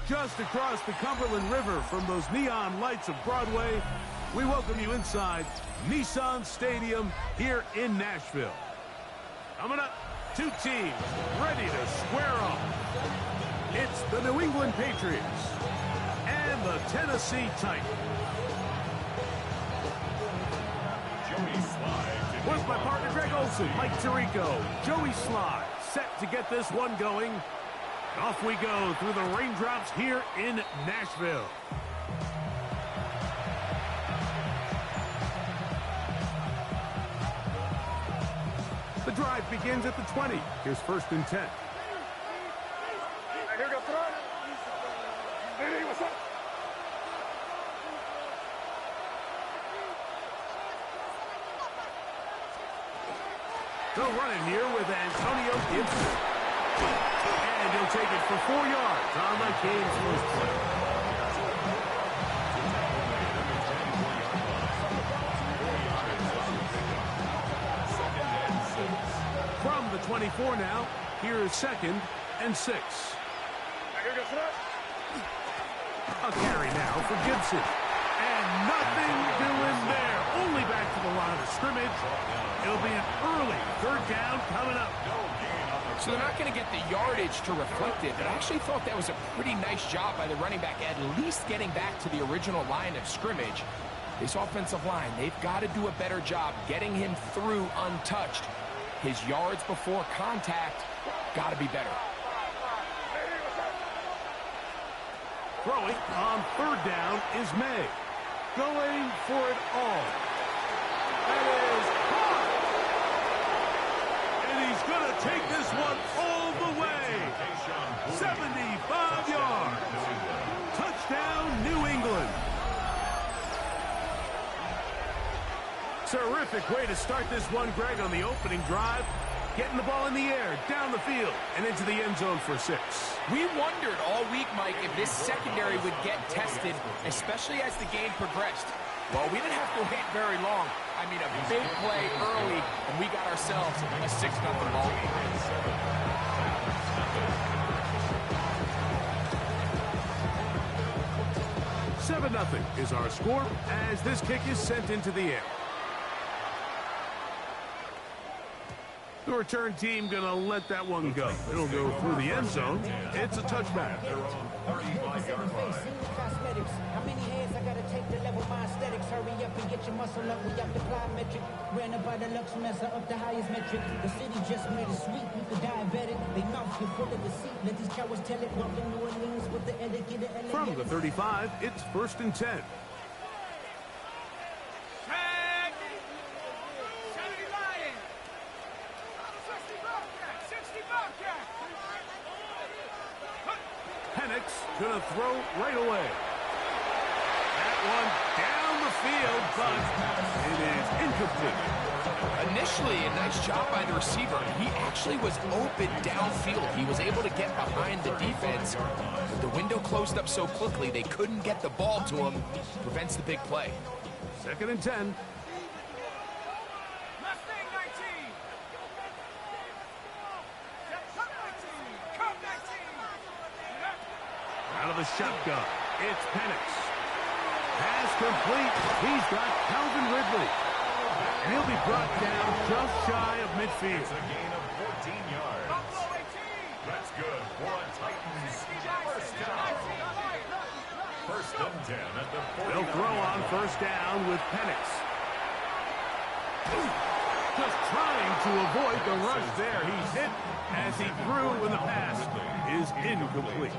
Just across the Cumberland River from those neon lights of Broadway, we welcome you inside Nissan Stadium here in Nashville. Coming up, two teams ready to square off. It's the New England Patriots and the Tennessee Titans. With my partner Greg Olson, Mike Tirico, Joey Sly, set to get this one going. Off we go through the raindrops here in Nashville. The drive begins at the 20. Here's 1st and 10. They'll run in here with Antonio Gibson. And he'll take it for 4 yards on the game's first play. From the 24 now, here is 2nd and 6. A carry now for Gibson. And nothing doing there. Only back to the line of scrimmage. It'll be an early 3rd down coming up. So they're not going to get the yardage to reflect it, but I actually thought that was a pretty nice job by the running back, at least getting back to the original line of scrimmage. This offensive line, they've got to do a better job getting him through untouched. His yards before contact got to be better. Throwing on 3rd down is May. Going for it all. That is caught. And he's going to take this one all the way. 75 yards. Touchdown, New England. Terrific way to start this one, Greg, on the opening drive. Getting the ball in the air, down the field, and into the end zone for 6. We wondered all week, Mike, if this secondary would get tested, especially as the game progressed. Well, we didn't have to wait very long. I mean, a big play early, and we got ourselves a 6-0 ball game. 7-0 is our score as this kick is sent into the air. The return team gonna let that one go. It'll go through the end zone. It's a touchback. How many heads I gotta take to level my aesthetics? Hurry up and get your muscle up. We up the plyometric. Ran up by the Lux Mesa up the highest metric. The city just made it sweet. You the diabetic. They mouth you full of deceit. Let these cowards tell it. Welcome New Orleans with the etiquette. From the 35, it's 1st and 10. Gonna throw right away. That one down the field, but it is incomplete. Initially, a nice job by the receiver. He actually was open downfield. He was able to get behind the defense. But the window closed up so quickly, they couldn't get the ball to him. Prevents the big play. 2nd and 10. Out of the shotgun, it's Penix. Pass complete. He's got Calvin Ridley. And he'll be brought down just shy of midfield. It's a gain of 14 yards. That's good for a Titans first down. 1st and 10 at the 40. They'll throw on 1st down with Penix. Just trying to avoid the rush there. He's hit as he threw when the pass is incomplete.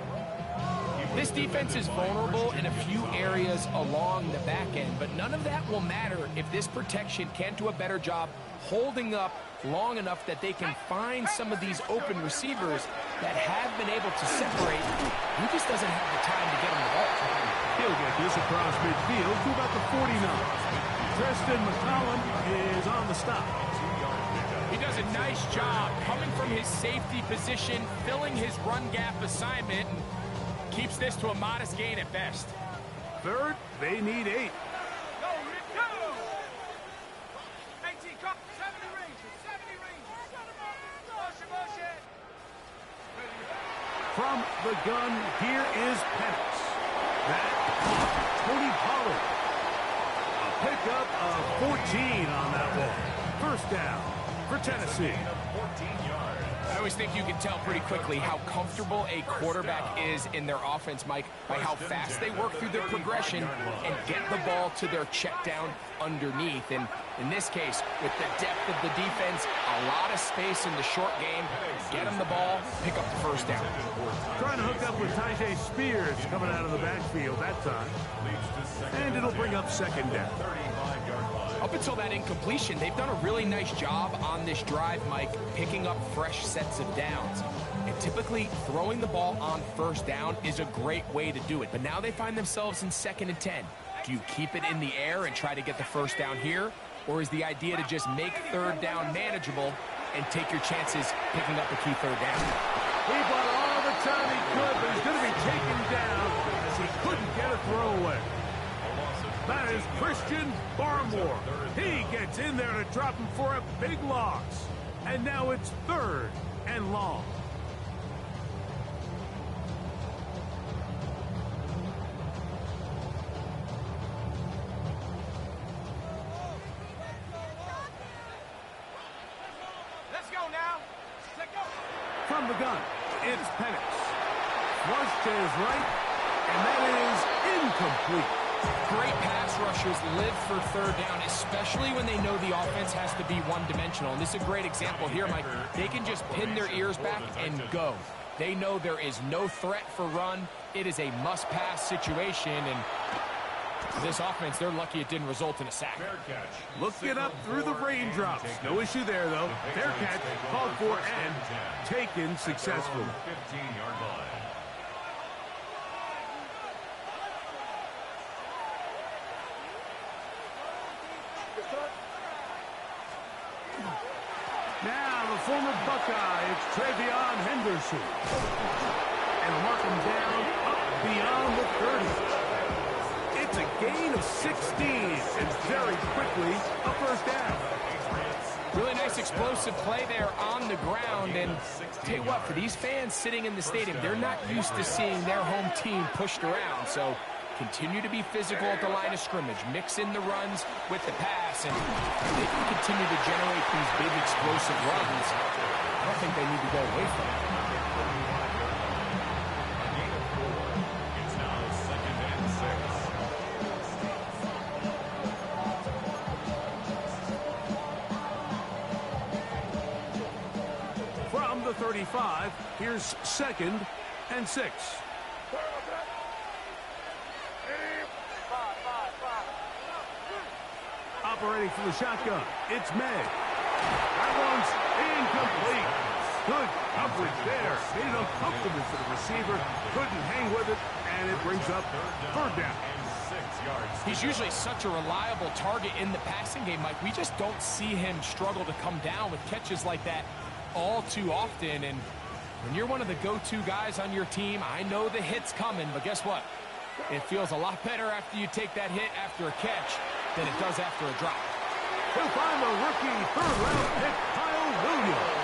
This defense is vulnerable in a few areas along the back end, but none of that will matter if this protection can't do a better job holding up long enough that they can find some of these open receivers that have been able to separate. He just doesn't have the time to get him the ball. He'll get this across midfield to about the 49. Tristan McCollum is on the stop. He does a nice job coming from his safety position, filling his run gap assignment, and keeps this to a modest gain at best. 3rd, they need 8. From the gun, here is Penix. That Tony Pollard. A pickup of 14 on that one. First down for Tennessee. 14 yards. I always think you can tell pretty quickly how comfortable a quarterback is in their offense, Mike, by how fast they work through their progression and get the ball to their check down underneath. And in this case, with the depth of the defense, a lot of space in the short game, get them the ball, pick up the first down. Trying to hook up with Tyjae Spears coming out of the backfield that time. And it'll bring up second down. Up until that incompletion, they've done a really nice job on this drive, Mike, picking up fresh sets of downs. And typically, throwing the ball on first down is a great way to do it. But now they find themselves in 2nd and 10. Do you keep it in the air and try to get the first down here? Or is the idea to just make third down manageable and take your chances picking up the key third down? He bought all the time he could, but he's going to be taken down as he couldn't get a throwaway. That is Christian Barmore. He gets in there to drop him for a big loss. And now it's 3rd and long. Let's go now. Let's go. From the gun, it's Penix. Flush to his right, and that is incomplete. Great pass rushers live for third down, especially when they know the offense has to be one-dimensional. And this is a great example here, Mike. They can just pin their ears back and go. They know there is no threat for run. It is a must-pass situation, and this offense, they're lucky it didn't result in a sack. Look it up through the raindrops. No issue there, though. Fair catch, called for and taken successfully. 15-yard line. Now, the former Buckeye, it's Travion Henderson. And mark him down up beyond the 30. It's a gain of 16, and very quickly, a first down. Really nice explosive play there on the ground. And tell you what, for these fans sitting in the stadium, they're not used to seeing their home team pushed around. So continue to be physical at the line of scrimmage. Mix in the runs with the pass, and they can continue to generate these big explosive runs. I don't think they need to go away from it. It's now 2nd and 6. From the 35, here's 2nd and 6. Operating from the shotgun, it's May. That one's incomplete. Good coverage there. Made it uncomfortable for the receiver. Couldn't hang with it, and it brings up 3rd down. 6 yards. He's usually such a reliable target in the passing game, Mike. We just don't see him struggle to come down with catches like that all too often. And when you're one of the go-to guys on your team, I know the hit's coming, but guess what? It feels a lot better after you take that hit after a catch than it does after a drop. He'll find the rookie 3rd-round pick, Kyle Williams.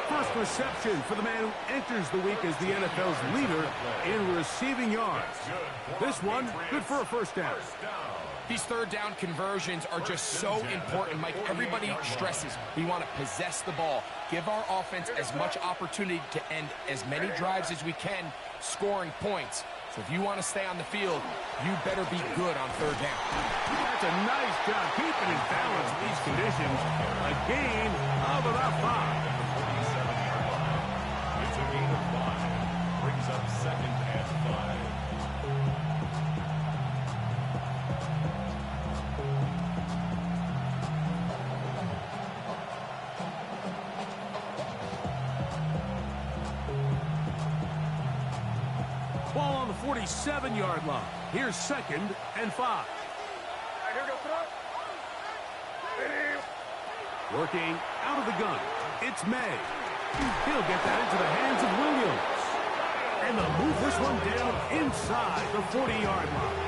First reception for the man who enters the week as the NFL's leader in receiving yards. This one, good for a first down. These third down conversions are just so important, Mike. Everybody stresses we want to possess the ball, give our offense as much opportunity to end as many drives as we can, scoring points. So if you want to stay on the field, you better be good on third down. That's a nice job keeping his balance in these conditions. A gain of about 5. It's a gain of 5. Brings up 2nd and 5. Ball on the 47-yard line. Here's 2nd and 5. Working out of the gun. It's May. He'll get that into the hands of Williams. And they'll move this one down inside the 40-yard line.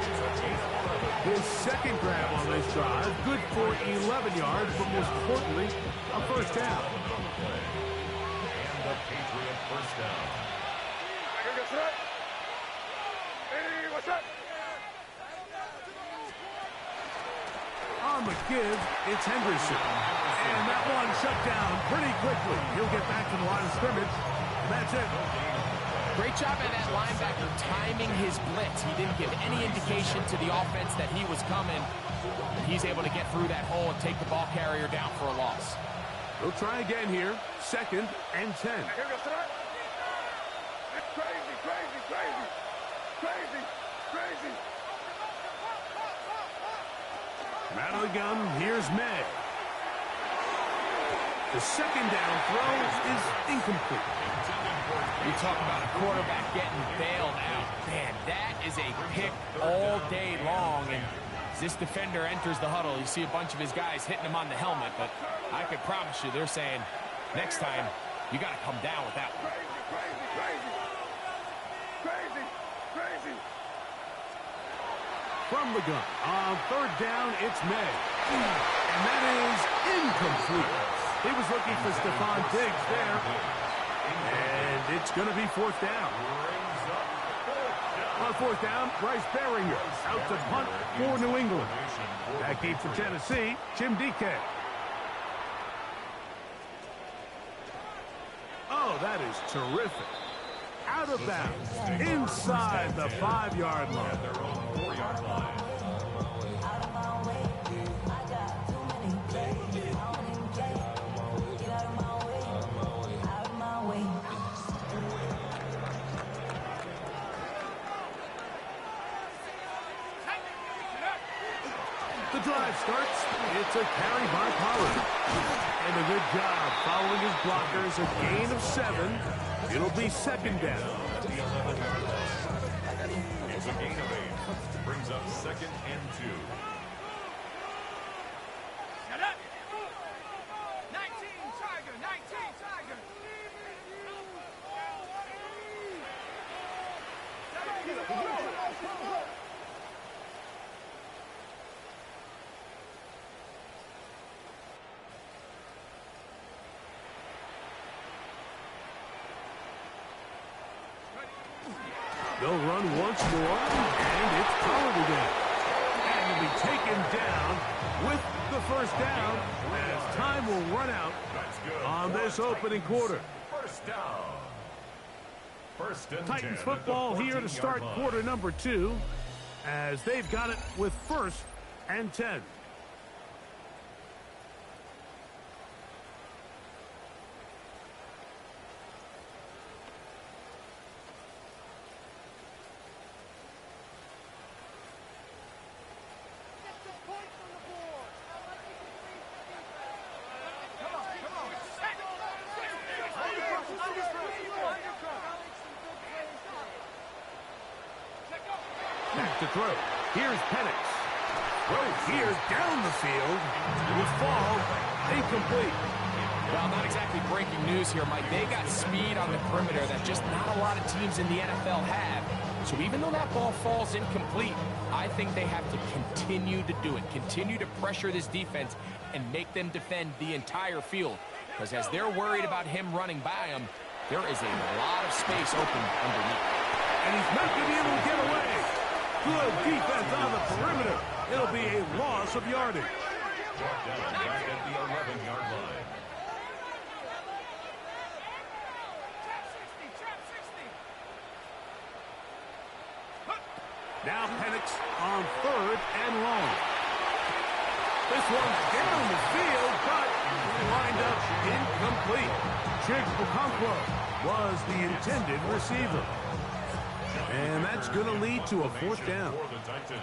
His 2nd grab on this drive. Good for 11 yards, but most importantly, a first down. And the Patriot first down. On the give, it's Henderson. And that one shut down pretty quickly. He'll get back to the line of scrimmage. And that's it. Great job by that linebacker timing his blitz. He didn't give any indication to the offense that he was coming. He's able to get through that hole and take the ball carrier down for a loss. We'll try again here. 2nd and 10. Out of the gun, here's May. The 2nd down throw is incomplete. You talk about a quarterback getting bailed out. Man, that is a pick all day long. And as this defender enters the huddle, you see a bunch of his guys hitting him on the helmet. But I could promise you, they're saying, next time, you got to come down with that one. From the gun, on 3rd down, it's May. And that is incomplete. He was looking for Stephon Diggs there. And it's going to be 4th down. On 4th down, Bryce Baringer out to punt for New England. Back deep for Tennessee, Jim DK. Oh, that is terrific. Out of bounds, inside the 5-yard line. Their own 4-yard line. The drive starts. It's a carry by Pollard. And a good job following his blockers. A gain of 7. It'll be 2nd down. It's a gain of 8. Brings up 2nd and 2. Shut up! 19, Tiger! 19, Tiger! They'll run once more, and it's Pollard again. And he'll be taken down with the 1st down as time will run out on this opening quarter. 1st down. 1st and 10 Titans at football the here to start 14-yard line. quarter number 2 as they've got it with 1st and 10. Back to throw. Here's Penix. Throw here down the field. It will fall incomplete. Well, not exactly breaking news here, Mike. They got speed on the perimeter that just not a lot of teams in the NFL have. So even though that ball falls incomplete, I think they have to continue to do it. Continue to pressure this defense and make them defend the entire field. Because as they're worried about him running by them, there is a lot of space open underneath. And he's not going to be able to get away. Good defense on the perimeter. It'll be a loss of yardage. Brought down back at the 11-yard line. Now Penix on 3rd and long. This one's down the field, but lined up incomplete. Chigbukonkwo was the intended receiver. And that's going to lead to a 4th down. For the Titans.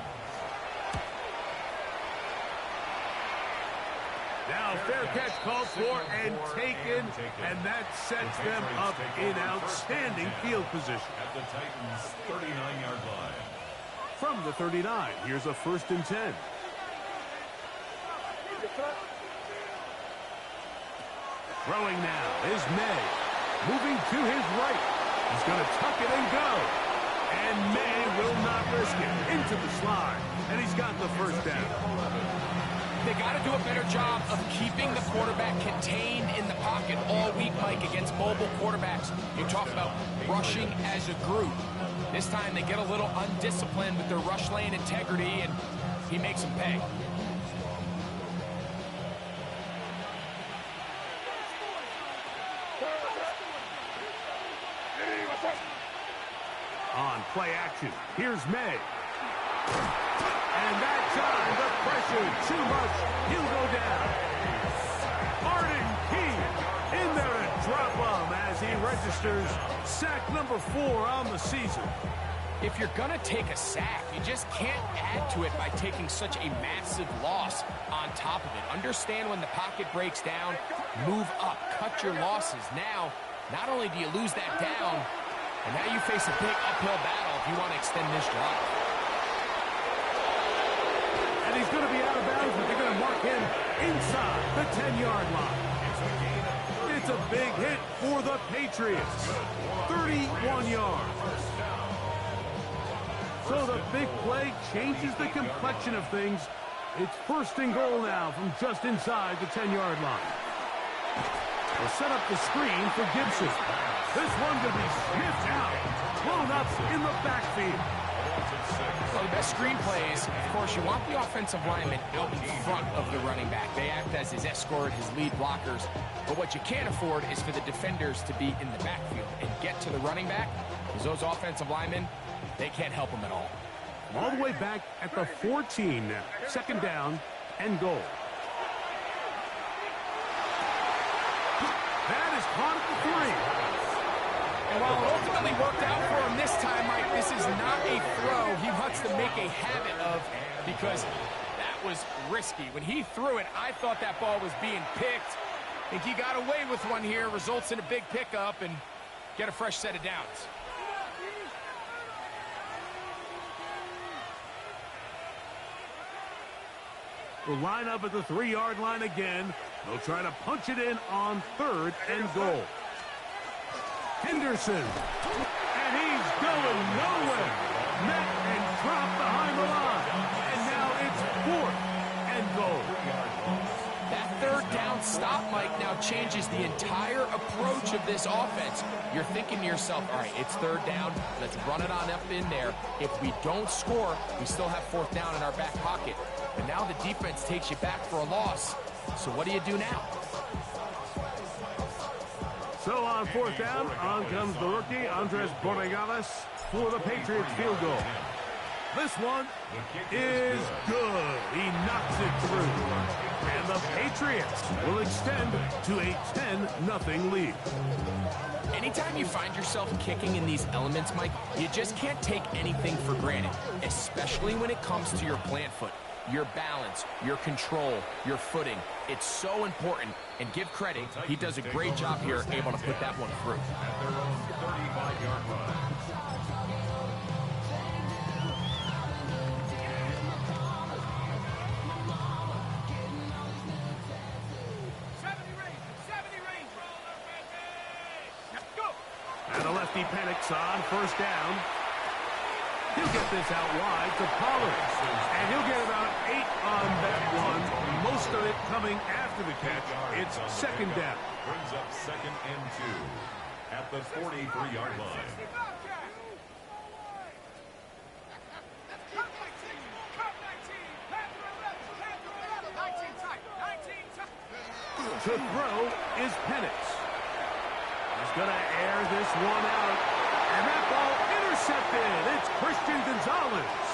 Now fair catch called for and taken, and that sets them up in outstanding field position. At the Titans' 39-yard line. From the 39, here's a 1st and 10. Throwing now is May. Moving to his right. He's going to tuck it and go. And May will not risk it. Into the slide. And he's got the 1st down. They got to do a better job of keeping the quarterback contained in the pocket all week, Mike, against mobile quarterbacks. You talk about rushing as a group. This time they get a little undisciplined with their rush lane integrity, and he makes them pay. On play action, here's May. And that time, the pressure too much. He'll go down. Arden Key in there to drop him as he registers sack number 4 on the season. If you're going to take a sack, you just can't add to it by taking such a massive loss on top of it. Understand when the pocket breaks down, move up, cut your losses. Now, not only do you lose that down, and now you face a big uphill battle if you want to extend this drive. And he's going to be out of bounds, but they're going to mark him inside the 10-yard line. It's a big hit for the Patriots. 31 yards. So the big play changes the complexion of things. It's 1st and goal now from just inside the 10-yard line. They'll set up the screen for Gibson. This one going to be sniffed out, blown up in the backfield. Well, the best screen plays, of course, you want the offensive lineman out in front of the running back. They act as his escort, his lead blockers. But what you can't afford is for the defenders to be in the backfield and get to the running back, because those offensive linemen, they can't help him at all. All the way back at the 14 now. 2nd down and goal. That is caught at the 3. And while it ultimately worked out for him this time, Mike, this is not a throw he wants to make a habit of, because that was risky. When he threw it, I thought that ball was being picked. I think he got away with one here, results in a big pickup, and get a fresh set of downs. We'll line up at the 3-yard line again. They'll try to punch it in on 3rd and goal. Henderson. And he's going nowhere. Met and dropped behind the line. And now it's 4th and goal. That 3rd down stop, Mike, now changes the entire approach of this offense. You're thinking to yourself, all right, it's 3rd down. Let's run it on up in there. If we don't score, we still have 4th down in our back pocket. And now the defense takes you back for a loss. So what do you do now? So on 4th down, on comes the rookie, Andres Borregales, for the Patriots field goal. This one is good. He knocks it through. And the Patriots will extend to a 10-0 lead. Anytime you find yourself kicking in these elements, Mike, you just can't take anything for granted, especially when it comes to your plant foot. Your balance, your control, your footing. It's so important. And give credit, he does a great job here, able to put that one through. At their own 35-yard line. And the lefty panics on 1st down. He'll get this out wide to Pollard. And he'll get about 8 on that one. Most of it coming after the catch. It's 2nd down. Brings up 2nd and 2 at the 43-yard line. To throw is Penix. He's going to air this one out. And that ball intercepted. It's Christian Gonzalez.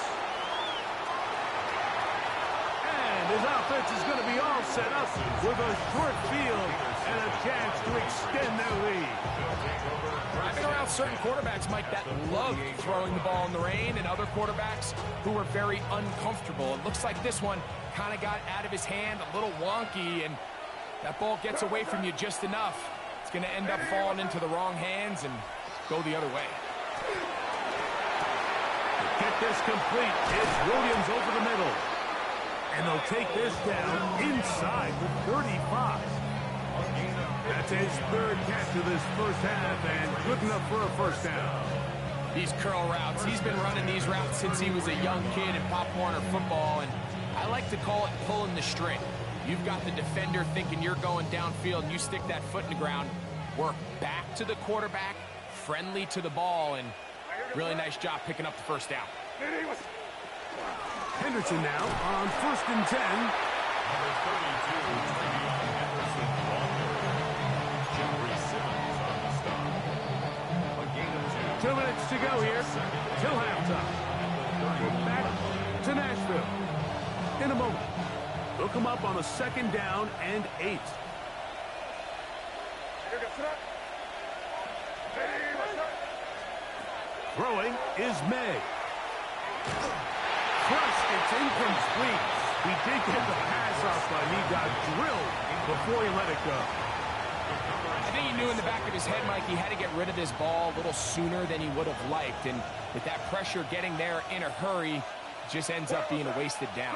And his offense is going to be all set up with a short field and a chance to extend their lead. I've been around certain quarterbacks, Mike, that love throwing the ball in the rain, and other quarterbacks who are very uncomfortable. It looks like this one kind of got out of his hand, a little wonky, and that ball gets away from you just enough. It's going to end up falling into the wrong hands and go the other way. Get this complete. It's Williams over the middle. And they'll take this down inside the 35. That's his 3rd catch of this 1st half, and good enough for a 1st down. These curl routes, he's been running these routes since he was a young kid in Pop Warner football, and I like to call it pulling the string. You've got the defender thinking you're going downfield, and you stick that foot in the ground. Work back to the quarterback, friendly to the ball, and really nice job picking up the first down. Henderson now on 1st and 10. Number 32, Henderson Jeffrey Simmons on the stop. A gain of 2. 2 minutes to go here till halftime. We're back to Nashville. In a moment, they'll come up on a 2nd down and 8. Throwing is May. Crushed, it's incomplete. He did get the pass off, but he got drilled before he let it go. I think he knew in the back of his head, Mike, he had to get rid of this ball a little sooner than he would have liked. And with that pressure getting there in a hurry, it just ends up being a wasted down.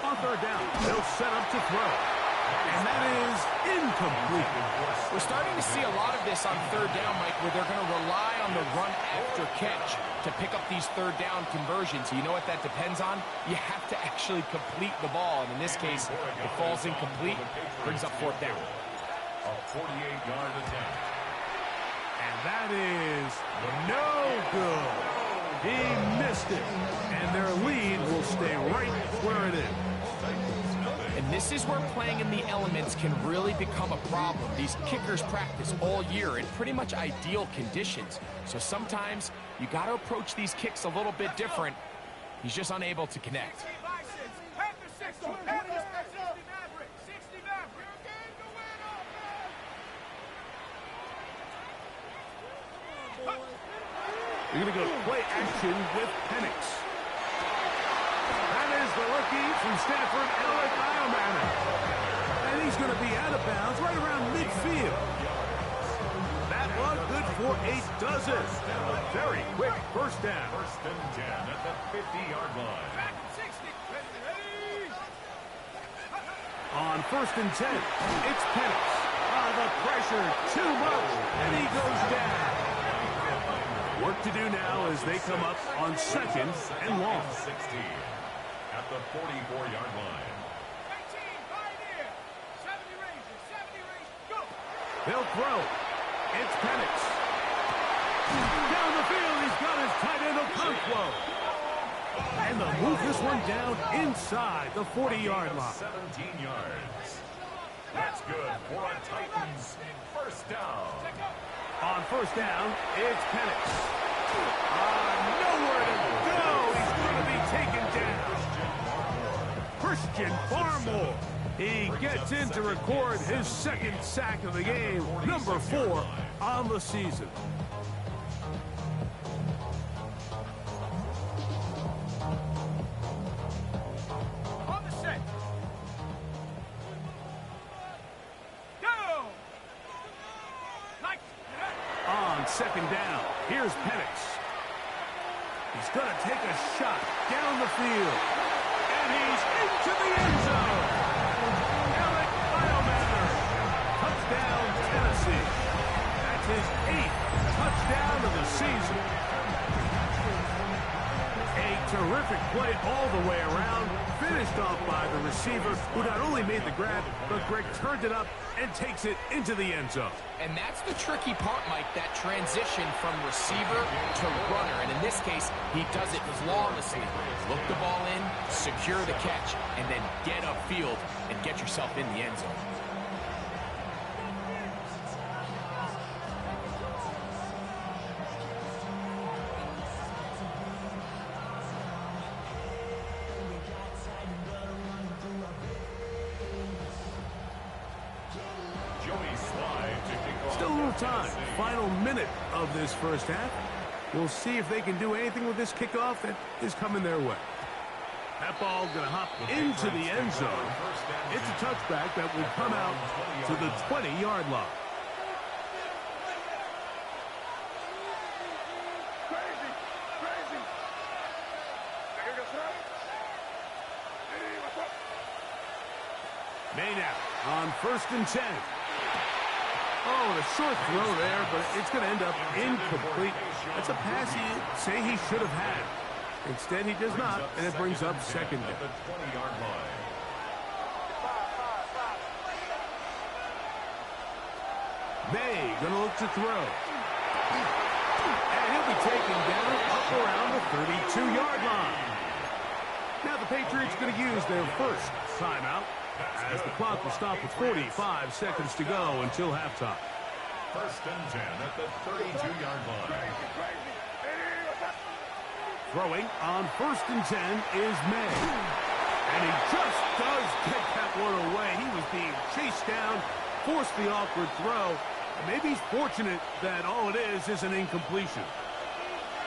On 3rd down, they'll set up to throw. And that is incomplete. We're starting to see a lot of this on 3rd down, Mike, where they're going to rely on the run after catch to pick up these 3rd down conversions. You know what that depends on? You have to actually complete the ball. And in this case, it falls incomplete, brings up 4th down. A 48-yard attempt. And that is no good. He missed it. And their lead will stay right where it is. And this is where playing in the elements can really become a problem. These kickers practice all year in pretty much ideal conditions. So sometimes you got to approach these kicks a little bit different. He's just unable to connect. We're going to go play action with Penix. That is the rookie from Stanford, Alec Iomanner. And he's going to be out of bounds right around midfield. That one good for a dozen. A very quick first down. 1st and 10 at the 50-yard line. On 1st and 10, it's Penix. The pressure, too much, and he goes down. Work to do now as they come up on 2nd and long. 16 at the 44-yard line. They'll throw. It's Penix. Down the field, he's got his tight end Okonkwo. And they'll move this one down inside the 40-yard line. 17 yards. That's good for a Titans 1st down. On 1st down, it's Penix. Nowhere to go. He's going to be taken down. Christian Barmore. He gets in to record his 2nd sack of the game, number 4 on the season. On the set. Go! On 2nd down, here's Penix. He's going to take a shot down the field. And he's into the end zone. Alec Iomanner. Touchdown, Tennessee. That's his 8th touchdown of the season. A terrific play all the way around. Finished off by the receiver, who not only made the grab, but Greg turned it up and takes it into the end zone. And that's the tricky part, Mike, that transition from receiver to runner. And in this case, he does it flawlessly. Look the ball in, secure the catch, and then get upfield and get yourself in the end zone. Still a little time. Final minute of this first half. We'll see if they can do anything with this kickoff that is coming their way. That ball going to hop into the end zone. It's a touchback that will come out to the 20-yard line. May now on 1st and 10. Oh, a short throw there, but it's going to end up incomplete. That's a pass he'd say he should have had. Instead, he does not, and it brings up second down. At the 20-yard line. May going to look to throw. And he'll be taken down up around the 32-yard line. Now the Patriots going to use their first timeout as the clock will stop with 45 seconds to go until halftime. First and 10 at the 32-yard line. Throwing on first and 10 is May. And he just does get that one away. He was being chased down, forced the awkward throw. Maybe he's fortunate that all it is an incompletion.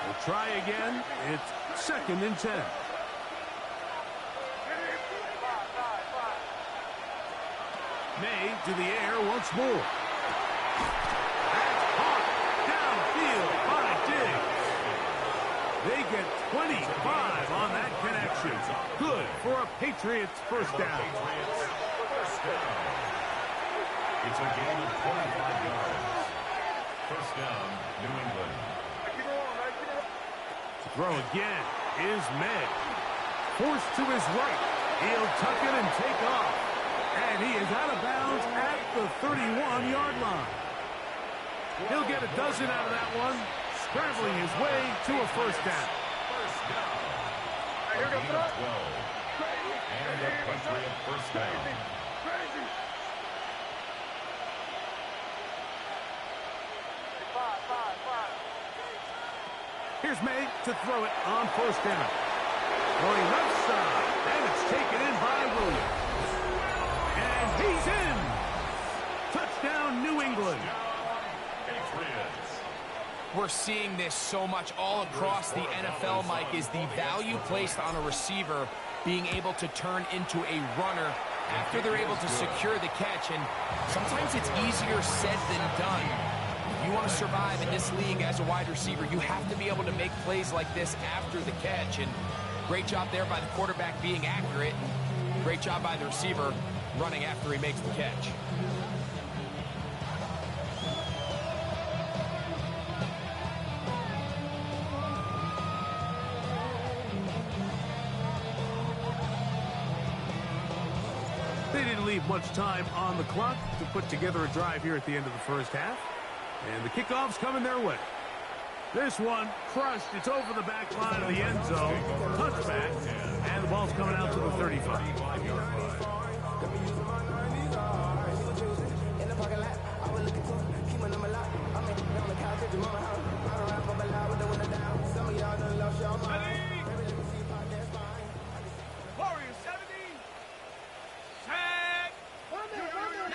We'll try again. It's second and 10. May to the air once more. That's caught downfield by Diggs. They get 25 on that connection. Good for a Patriots first down. It's a gain of 25 yards. First down, New England. To throw again is May. Forced to his right. He'll tuck it and take off. And he is out of bounds at the 31-yard line. He'll get a dozen out of that one, scrambling his way to a first down. First down. A gain of 12. And a Patriot first down. Here's May to throw it on first down. Going left side, and it's taken in by Williams. And he's in. Touchdown, New England. Patriots. We're seeing this so much all across the NFL, Mike, is the value placed on a receiver being able to turn into a runner after they're able to secure the catch. And sometimes it's easier said than done. If you want to survive in this league as a wide receiver, you have to be able to make plays like this after the catch. And great job there by the quarterback being accurate. And great job by the receiver running after he makes the catch. They didn't leave much time on the clock to put together a drive here at the end of the first half. And the kickoff's coming their way. This one crushed. It's over the back line of the end zone. Touchback. And the ball's coming out to the 35. Warriors 70. Tag. 19,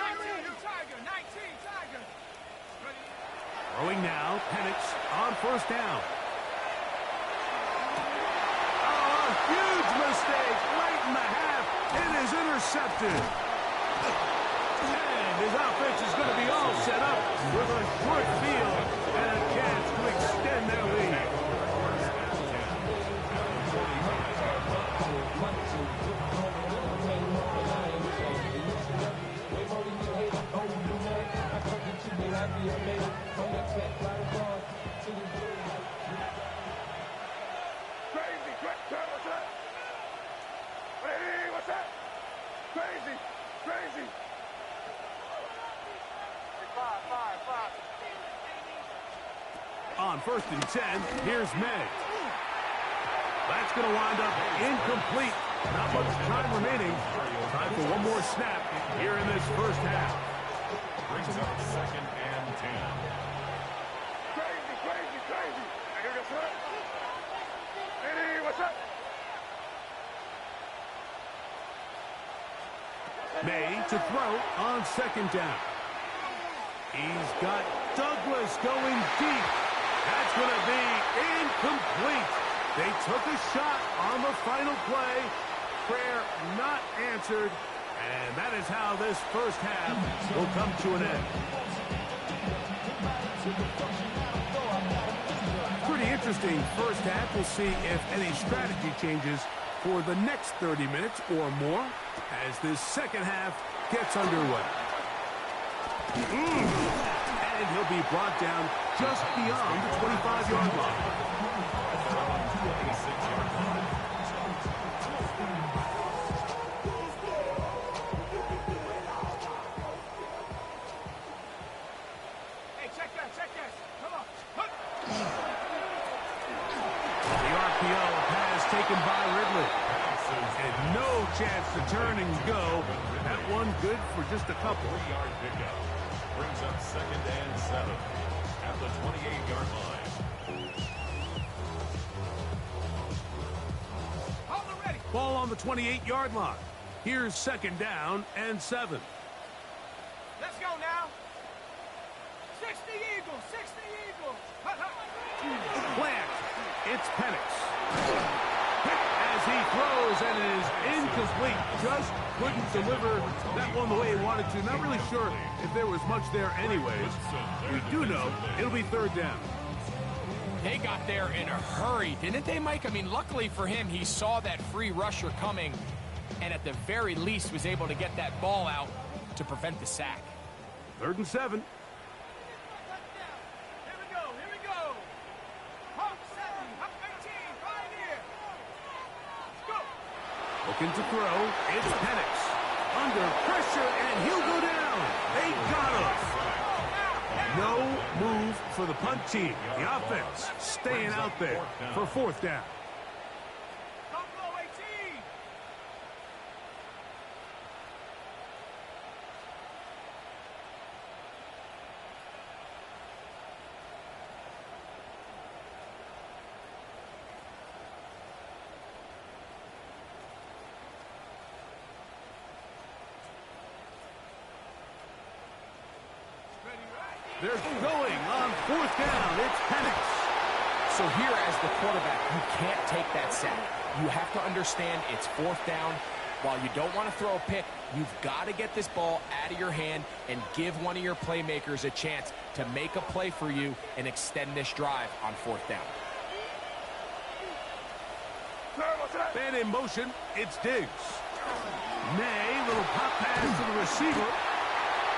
Tiger. 19, Tiger. Throwing now, Penix on first down. Oh, a huge mistake late in the half. It is intercepted. And his offense is going to be all set up with a short field and a chance to extend their lead. On first and 10, here's May. That's going to wind up incomplete. Not much time remaining. Time for one more snap here in this first half. Brings up second and 10. May to throw on second down. He's got Douglas going deep. That's going to be incomplete. They took a shot on the final play. Prayer not answered. And that is how this first half will come to an end. Pretty interesting first half. We'll see if any strategy changes for the next 30 minutes or more as this second half gets underway. and he'll be brought down just beyond the 25-yard line. Hey, check that. Come on. Hook. The RPO pass taken by Ridley. And no chance to turn and go. That one good for just a couple. 3-yard pickup. Brings up 2nd and 7 at the 28-yard line. Hold it ready. Ball on the 28-yard line. Here's 2nd down and 7. Let's go now. 60 Eagles. 60 Eagles. Plant. It's Penix. As he throws, and it is incomplete. Just couldn't deliver that one the way he wanted to. Not really sure if there was much there anyways. We do know it'll be 3rd down. They got there in a hurry, didn't they, Mike? I mean, luckily for him, he saw that free rusher coming, and at the very least was able to get that ball out to prevent the sack. 3rd and 7. Here we go. Hawk 7, Hawk 18, right here. Let's go. Looking to throw. It's Penix. Under pressure, and he'll go down. They got him. No move for the punt team. The offense staying out there for 4th down. Buffalo 18. They're going on 4th down. It's Penix. So here as the quarterback, you can't take that sack. You have to understand it's 4th down. While you don't want to throw a pick, you've got to get this ball out of your hand and give one of your playmakers a chance to make a play for you and extend this drive on 4th down. Man in motion. It's Diggs. May, little pop pass to the receiver.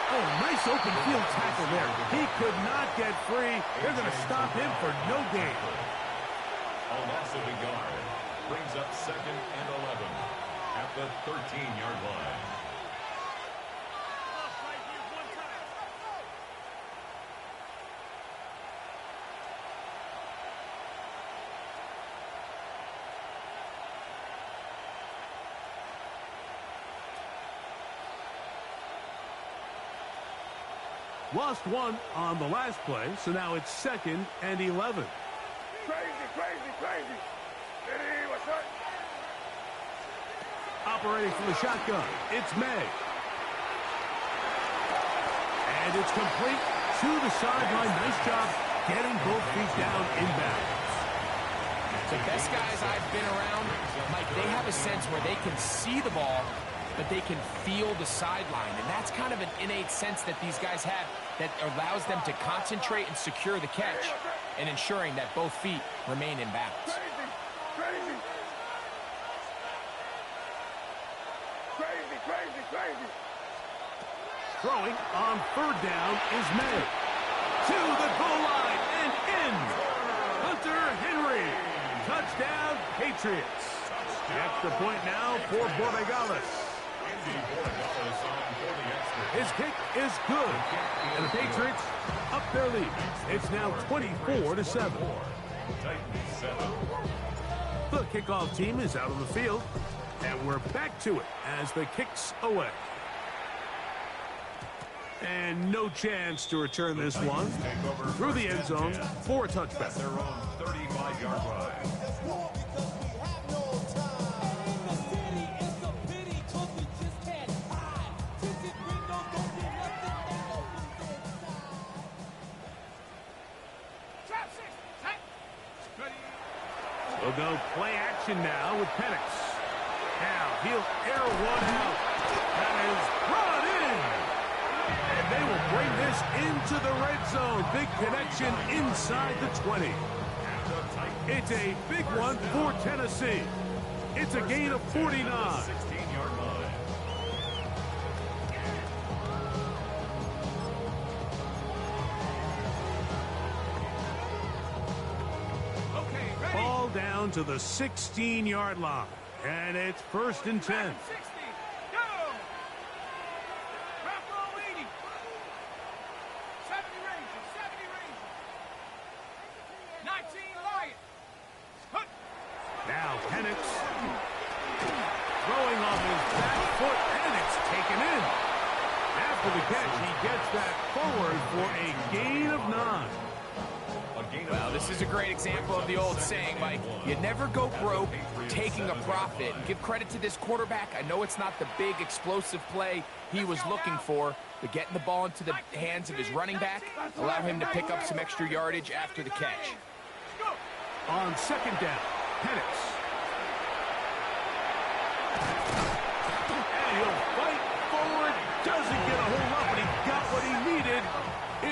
Oh, nice open field tackle there. He could not get free. They're going to stop him for no gain. A loss of a yard. Brings up 2nd and 11 at the 13-yard line. Lost one on the last play, so now it's 2nd and 11. Crazy. Ready, what's up? Operating from the shotgun, it's May. And it's complete to the sideline. Nice job getting both feet down inbound. The best guys I've been around, Mike, they have a sense where they can see the ball, but they can feel the sideline. And that's kind of an innate sense that these guys have that allows them to concentrate and secure the catch and ensuring that both feet remain in bounds. Crazy. Throwing on 3rd down is May. To the goal line and in. Hunter Henry. Touchdown, Patriots. Extra point now for Borregales. His kick is good. And the Patriots up their lead. It's now 24-7. The kickoff team is out on the field. And we're back to it as the kick's away. And no chance to return this one through the end zone for a touchback. Their own 35-yard line. We'll go play action now with Penix. Now he'll air one out. That is brought in. And they will bring this into the red zone. Big connection inside the 20. It's a big one for Tennessee. It's a gain of 49. 16-yard line. down to the 16-yard line. And it's 1st and 10. 60. Go. Back roll 80. 70 Rangers. 70 Rangers. 19 Lions. Now Penix throwing off his back foot, and it's taken in. After the catch, he gets that forward for a gain of 9. Well, this is a great example of the old saying, Mike. You never go broke taking a profit. Give credit to this quarterback. I know it's not the big explosive play he was looking for, but getting the ball into the hands of his running back allow him to pick up some extra yardage after the catch. On 2nd down, Penix. And he'll fight forward. Doesn't get a hold up, but he got what he needed.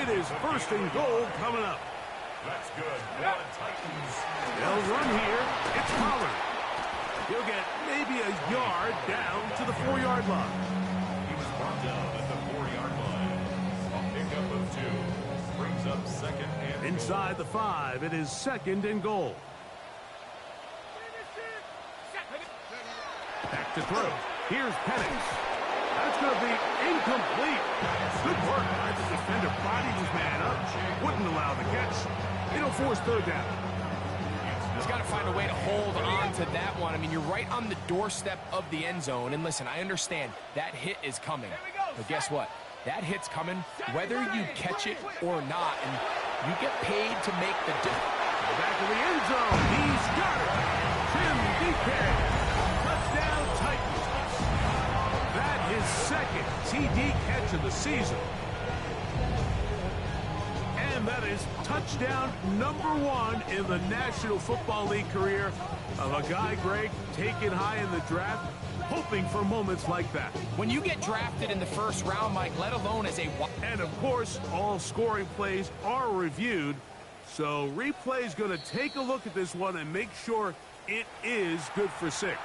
It is 1st and goal coming up. That's good. Titans. They'll run here. It's Pollard. He'll get maybe a yard down to the 4-yard line. He was brought down at the 4-yard line. A pickup of 2. Brings up 2nd and Inside the 5, it is 2nd and goal. Back to throw. Here's Penix. That's going to be incomplete. Good work by the defender. Bodied his man up. Wouldn't allow the catch. It'll force 3rd down. He's got to find a way to hold on to that one. I mean, you're right on the doorstep of the end zone. And listen, I understand that hit is coming. But guess what? That hit's coming whether you catch it or not. And you get paid to make the difference. Back to the end zone. He's got it. Tim DK. Touchdown Titans. That is 2nd TD catch of the season. And that is touchdown number 1 in the National Football League career of a guy, Greg, taken high in the draft, hoping for moments like that. When you get drafted in the 1st round, Mike, let alone as a... And, of course, all scoring plays are reviewed. So replay's going to take a look at this one and make sure it is good for 6.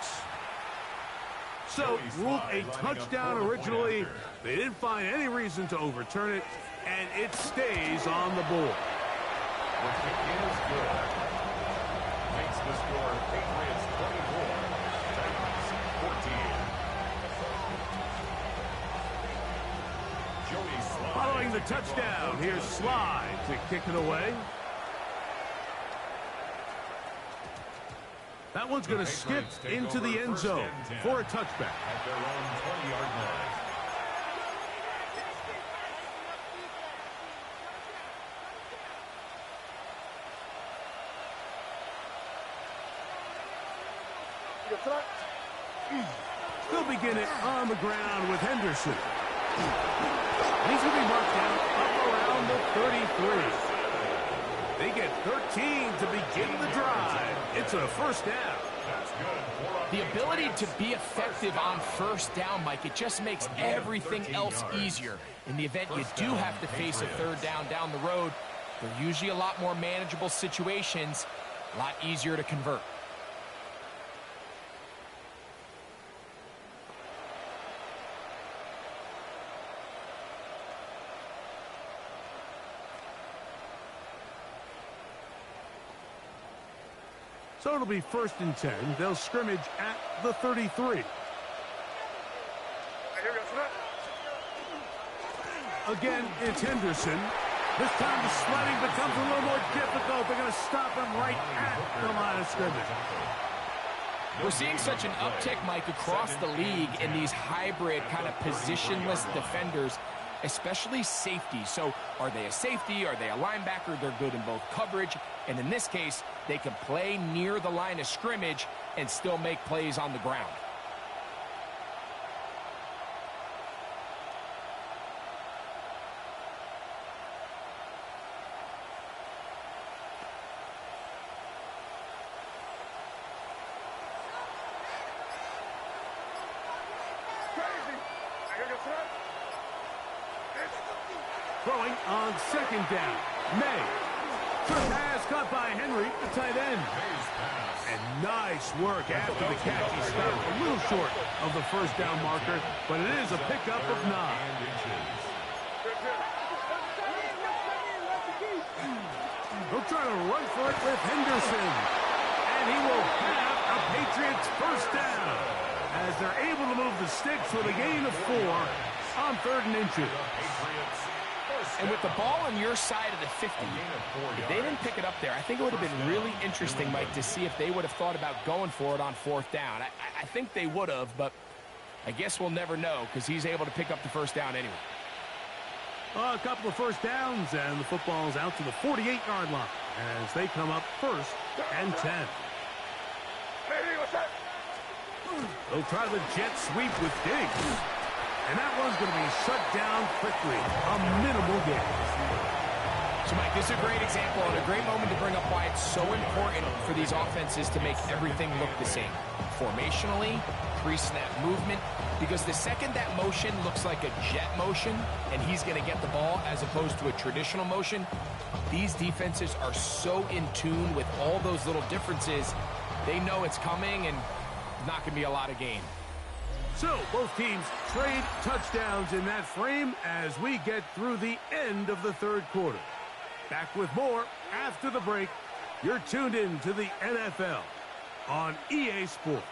So, ruled a touchdown originally. They didn't find any reason to overturn it, and it stays on the board. The kick is good. Makes the score Patriots 24, Titans 14. Joey Slye. Following the touchdown, here's Slye to kick it away. That one's going to skip into the end zone for a touchback. At their own 20-yard line. They'll begin it on the ground with Henderson. He's going to be marked down up around the 33. They get 13 to begin the drive. It's a 1st down. The ability to be effective on 1st down, Mike, it just makes everything else easier. In the event you do have to face a 3rd down the road, they're usually a lot more manageable situations, a lot easier to convert. So it'll be 1st and 10. They'll scrimmage at the 33. Again, it's Henderson. This time the sledding becomes a little more difficult. They're going to stop him right at the line of scrimmage. We're seeing such an uptick, Mike, across the league in these hybrid kind of positionless defenders, especially safety. So are they a safety? Are they a linebacker? They're good in both coverage. And in this case, they can play near the line of scrimmage and still make plays on the ground. Throwing on 2nd down. May. First pass caught by Henry, the tight end. And nice work after the catch. He stopped a little short of the 1st down marker, but it is a pickup of 9. They'll try to run for it with Henderson. And And he will have a Patriots first down as they're able to move the sticks with a gain of 4 on 3rd and inches. And with the ball on your side of the 50, if they didn't pick it up there, I think it would have been really interesting, Mike, to see if they would have thought about going for it on 4th down. I think they would have, but I guess we'll never know because he's able to pick up the first down anyway. A couple of first downs, and the football's out to the 48-yard line as they come up 1st and 10. They'll try the jet sweep with Diggs. And that one's going to be shut down quickly. A minimal gain. So, Mike, this is a great example and a great moment to bring up why it's so important for these offenses to make everything look the same. Formationally, pre-snap movement, because the second that motion looks like a jet motion and he's going to get the ball as opposed to a traditional motion, these defenses are so in tune with all those little differences. They know it's coming and not going to be a lot of gain. So, both teams trade touchdowns in that frame as we get through the end of the 3rd quarter. Back with more after the break. You're tuned in to the NFL on EA Sports.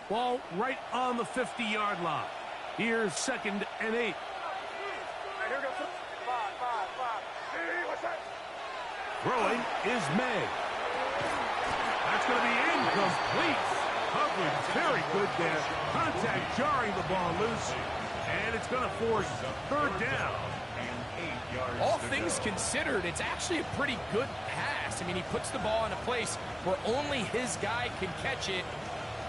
Ball right on the 50-yard line. Here's 2nd and 8. Throwing is May. That's going to be incomplete. Coverage very good there. Contact jarring the ball loose. And it's going to force 3rd down. All things considered, it's actually a pretty good pass. I mean, he puts the ball in a place where only his guy can catch it.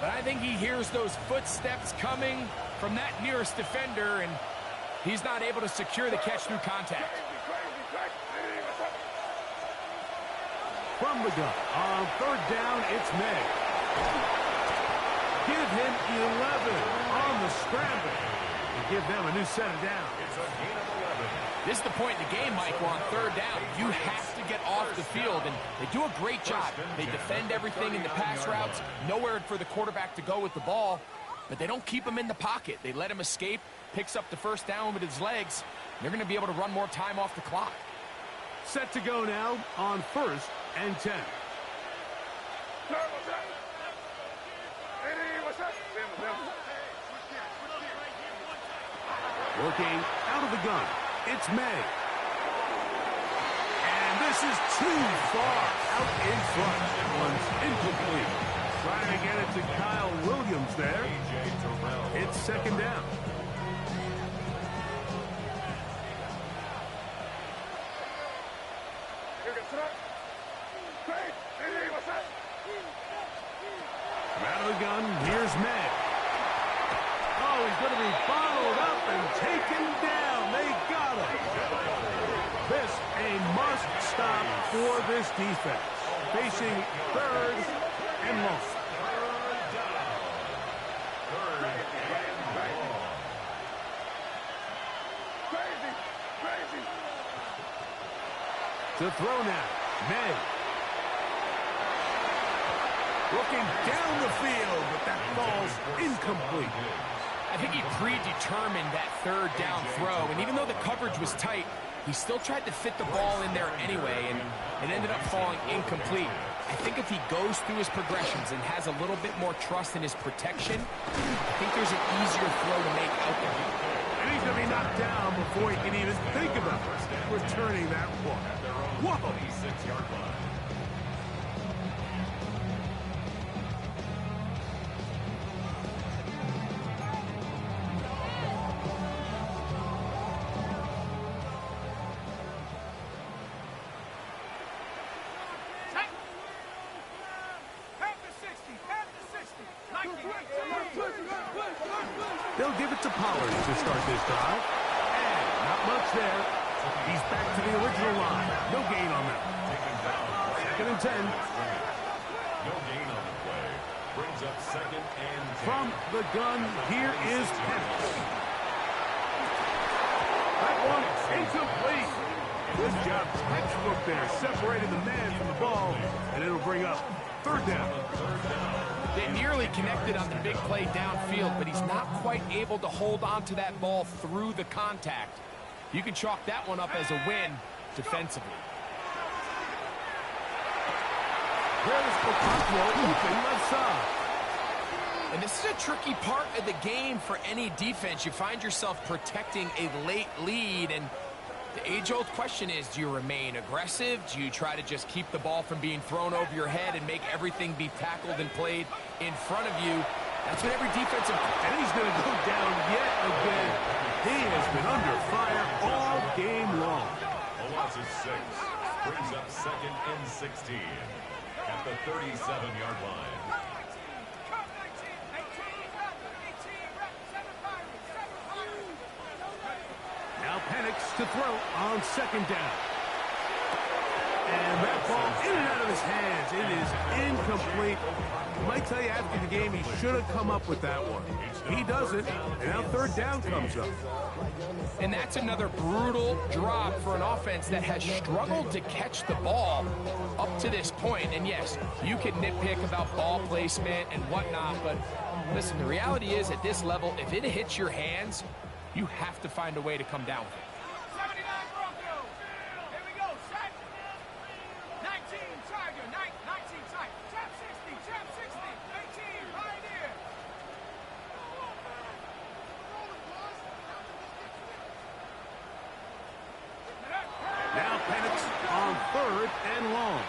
But I think he hears those footsteps coming from that nearest defender, and he's not able to secure the catch through contact. From the gun, on 3rd down, it's May. Give him 11 on the scramble and give them a new set of downs. This is the point in the game, Mike, where on 3rd down, you have to get off the field, and they do a great job. They defend everything in the pass routes, nowhere for the quarterback to go with the ball, but they don't keep him in the pocket. They let him escape, picks up the first down with his legs. They're going to be able to run more time off the clock. Set to go now on 1st and 10. Working out of the gun. It's May. And this is too far out in front. That one's incomplete. Trying to get it to Kyle Williams there. It's 2nd down. Out of the gun, here's May. Oh, he's going to be followed up and taken down. They got him. This a must stop for this defense. Facing 3rd and long. To throw now, May. Looking down the field, but that ball's incomplete. I think he predetermined that 3rd down throw, and even though the coverage was tight, he still tried to fit the ball in there anyway, and it ended up falling incomplete. I think if he goes through his progressions and has a little bit more trust in his protection, I think there's an easier throw to make out there. And he's going to be knocked down before he can even think about returning that one. Whoa! 6-yard line. They'll give it to Pollard to start this drive. And not much there. He's back to the original line. No gain on that. 2nd and 10. No gain on the play. Brings up 2nd and 10. From the gun, here is Penix. That one incomplete. Good job, textbook there, separating the man from the ball, and it'll bring up third down. They nearly connected on the big play downfield, but he's not quite able to hold on to that ball through the contact. You can chalk that one up as a win defensively. There's Okonkwo open left side. And this is a tricky part of the game for any defense. You find yourself protecting a late lead, and the age-old question is, do you remain aggressive? Do you try to just keep the ball from being thrown over your head and make everything be tackled and played in front of you? That's what every defensive... And he's going to go down yet again. He has been under fire all game long. A loss of 6 brings up second and 16 at the 37-yard line. Now Penix to throw on second down. And that ball in and out of his hands. It is incomplete. I might tell you after the game he should have come up with that one. He doesn't, and now third down comes up. And that's another brutal drop for an offense that has struggled to catch the ball up to this point. And yes, you can nitpick about ball placement and whatnot, but listen, the reality is at this level, if it hits your hands, you have to find a way to come down with it. 79 Broncos. Here we go. Set. 19 Tiger. 19 Tiger. Trap 60. Trap 60. 18 Pioneer. Now Penix on third and long.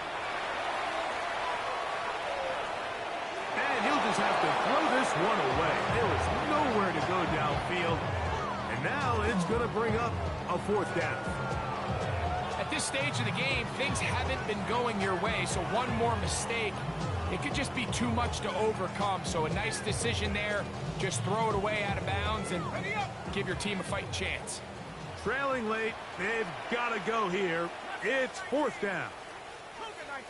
And he'll just have to throw this one away. There is nowhere to go downfield. And now it's going to bring up a fourth down. At this stage of the game, things haven't been going your way, so one more mistake, it could just be too much to overcome. So a nice decision there. Just throw it away out of bounds and give your team a fighting chance. Trailing late, they've got to go here. It's fourth down. Cougar 19.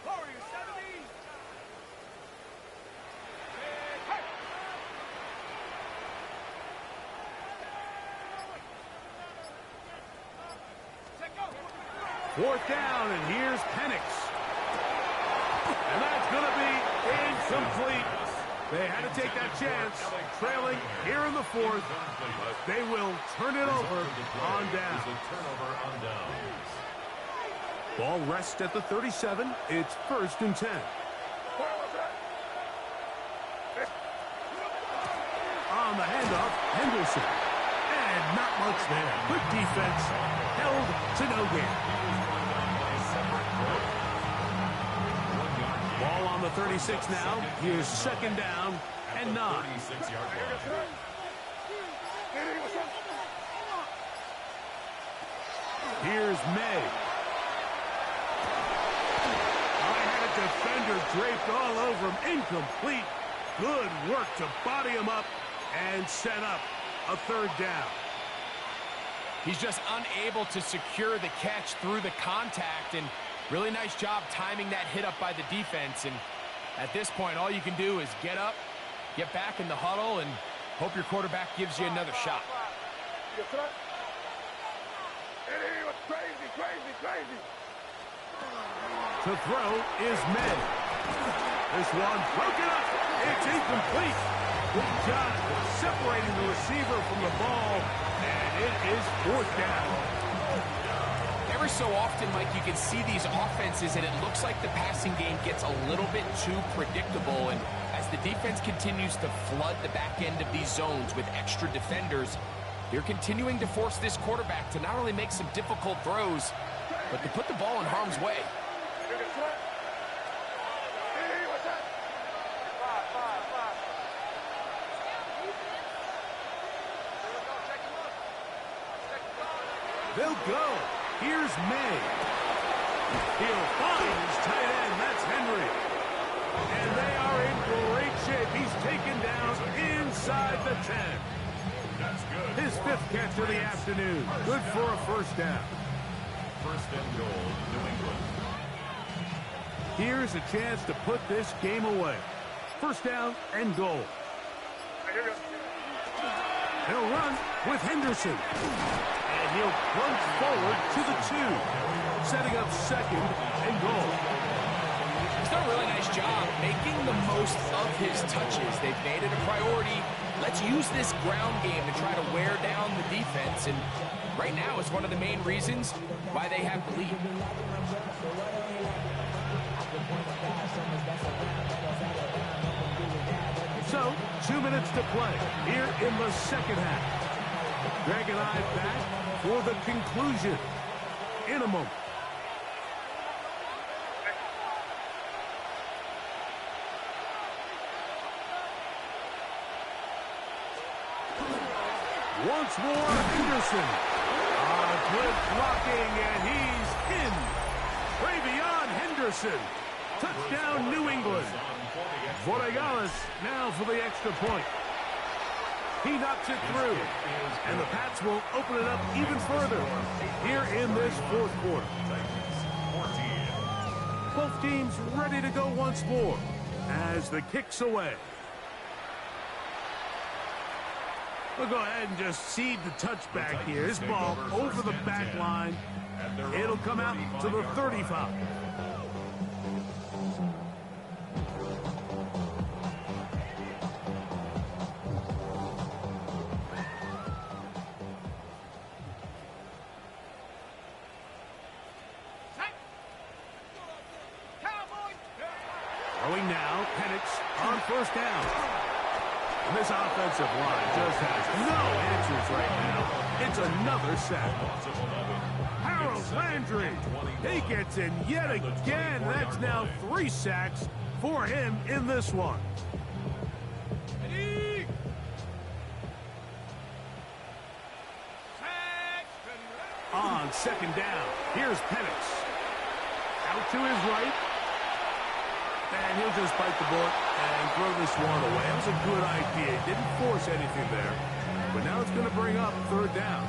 Warriors 70. Hey. Take go. Fourth down, and here's Penix. And that's going to be incomplete. They had to take that chance. Trailing here in the fourth. They will turn it over on down. Ball rests at the 37. It's first and 10. On the handoff, Henderson. And not much there. Good defense. Held to no gain. Ball on the 36 now. Here's second down and 9. Here's May. I had a defender draped all over him. Incomplete. Good work to body him up and set up a third down. He's just unable to secure the catch through the contact, and really nice job timing that hit up by the defense. And at this point, all you can do is get up, get back in the huddle, and hope your quarterback gives you another shot. To throw is May. This one broken up. It's incomplete. Good job separating the receiver from the ball, and it is fourth down. Every so often, Mike, you can see these offenses, and it looks like the passing game gets a little bit too predictable. And as the defense continues to flood the back end of these zones with extra defenders, they're continuing to force this quarterback to not only make some difficult throws, but to put the ball in harm's way. They'll go. Here's May. He'll find his tight end. That's Henry. And they are in great shape. He's taken down inside the 10. That's good. His fifth catch of the afternoon. Good for a first down. First and goal, New England. Here's a chance to put this game away. First down and goal. He'll run with Henderson. And he'll plunge forward to the 2, setting up second and goal. He's done a really nice job making the most of his touches. They've made it a priority. Let's use this ground game to try to wear down the defense. And right now, it's one of the main reasons why they have the lead. So, 2 minutes to play here in the second half. Greg and I back for the conclusion in a moment. Once more, Henderson. Good blocking, and he's in. Way beyond Henderson. Touchdown, New England. Vortigales now for the extra point. He knocks it through, and the Pats will open it up even further here in this fourth quarter. Both teams ready to go once more as the kick's away. We'll go ahead and just cede the touchback here. This ball over the back line. It'll come out to the 35. Throwing now, Penix on first down. And this offensive line just has no answers right now. It's another sack. Harold Landry, he gets in yet again. That's now 3 sacks for him in this one. On second down, here's Penix. Out to his right. And he'll just bite the bullet and throw this one away. That was a good idea. Didn't force anything there. But now it's going to bring up third down.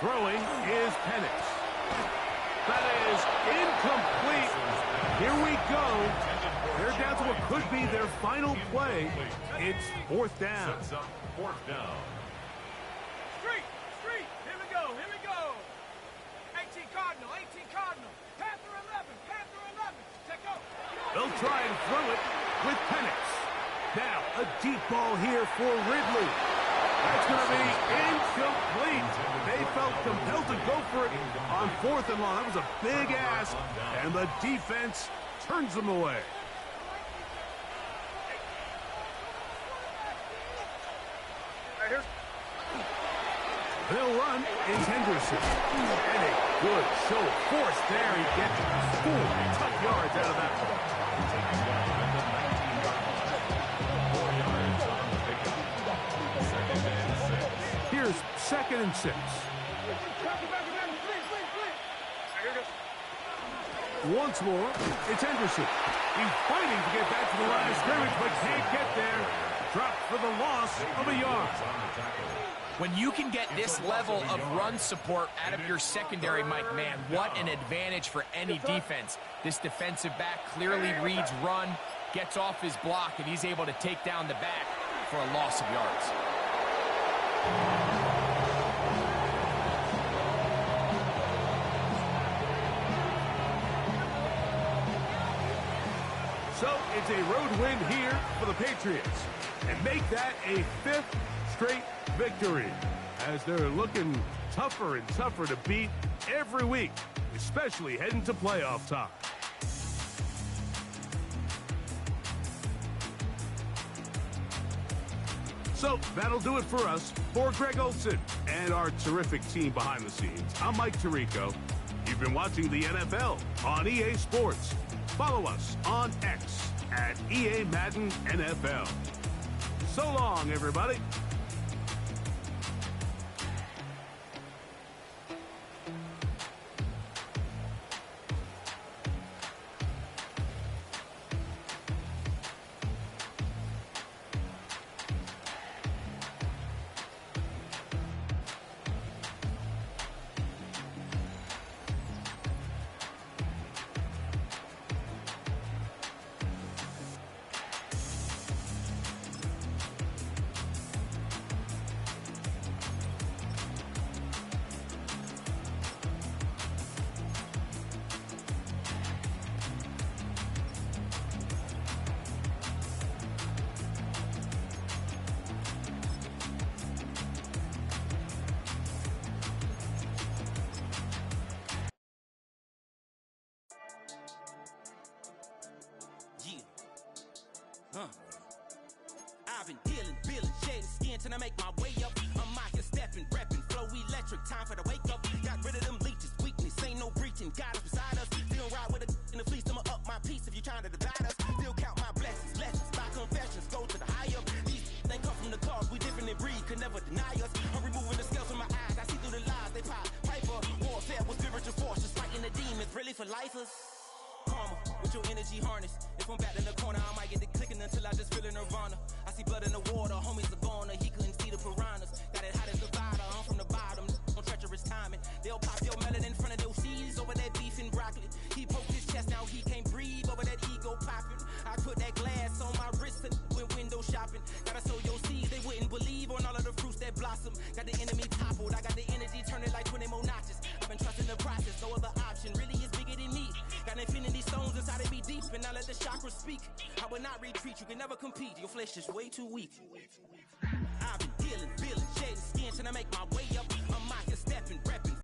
Throwing is Penix. That is incomplete. Here we go. They're down to what could be their final play. It's fourth down. Fourth down. Here we go. 18 Cardinal, Panther 11. Take go. They'll try and throw it with Penix. Now, a deep ball here for Ridley. That's going to be incomplete. They felt compelled to go for it on fourth and long. That was a big ask, and the defense turns them away. They'll run is Henderson. And a good show of force there. He gets 4 tough yards out of that one. Here's second and 6. Once more, it's Henderson. He's fighting to get back to the line of scrimmage, but can't get there. Dropped for the loss of a yard. When you can get this level of run support out of your secondary, Mike, man, what an advantage for any defense. This defensive back clearly reads run, gets off his block, and he's able to take down the back for a loss of yards. So it's a road win here for the Patriots, and make that a 5th straight victory as they're looking tougher and tougher to beat every week, especially heading to playoff time. So that'll do it for us. For Greg Olson and our terrific team behind the scenes, I'm Mike Tirico. You've been watching the NFL on EA Sports. Follow us on X at EA Madden NFL. So long, everybody. Yeah. I've been healing, feeling, shedding skin till I make my way up. I'm out here stepping, repping, flow electric, time for the wake up. Got rid of them leeches, weakness, ain't no breaching. God is beside us, still ride with a in the fleece, I'ma up my piece if you trying to divide us. Still count my blessings, lessons, by confessions, go to the higher. These they come from the cause, we different in breed, could never deny us. I'm removing the scales from my eyes, I see through the lies, they pop. Piper, warfare with spiritual force, just fighting the demons, really for lifers. Karma, with your energy harness. If I'm back in the corner, I might get the clicking until I just feel a nirvana. I see blood in the water, homies are gone, he couldn't see the piranhas. Got it hot as divider, I'm from the bottom, on treacherous timing. They'll pop your melon in front of those seeds over that beef and broccoli. He poked his chest, now he can't breathe over that ego popping. I put that glass on my wrist and went window shopping. Gotta sow your seeds, they wouldn't believe on all of the fruits that blossom. Got the enemy toppled, I got the energy turning like 20 more notches. I've been trusting the process, no other option really is bigger than me. Got infinity stones inside of me deep, and I let the chakras speak. I will not retreat, you can never compete, your flesh is way too weak. I've been healing, feeling, shedding skin till I make my way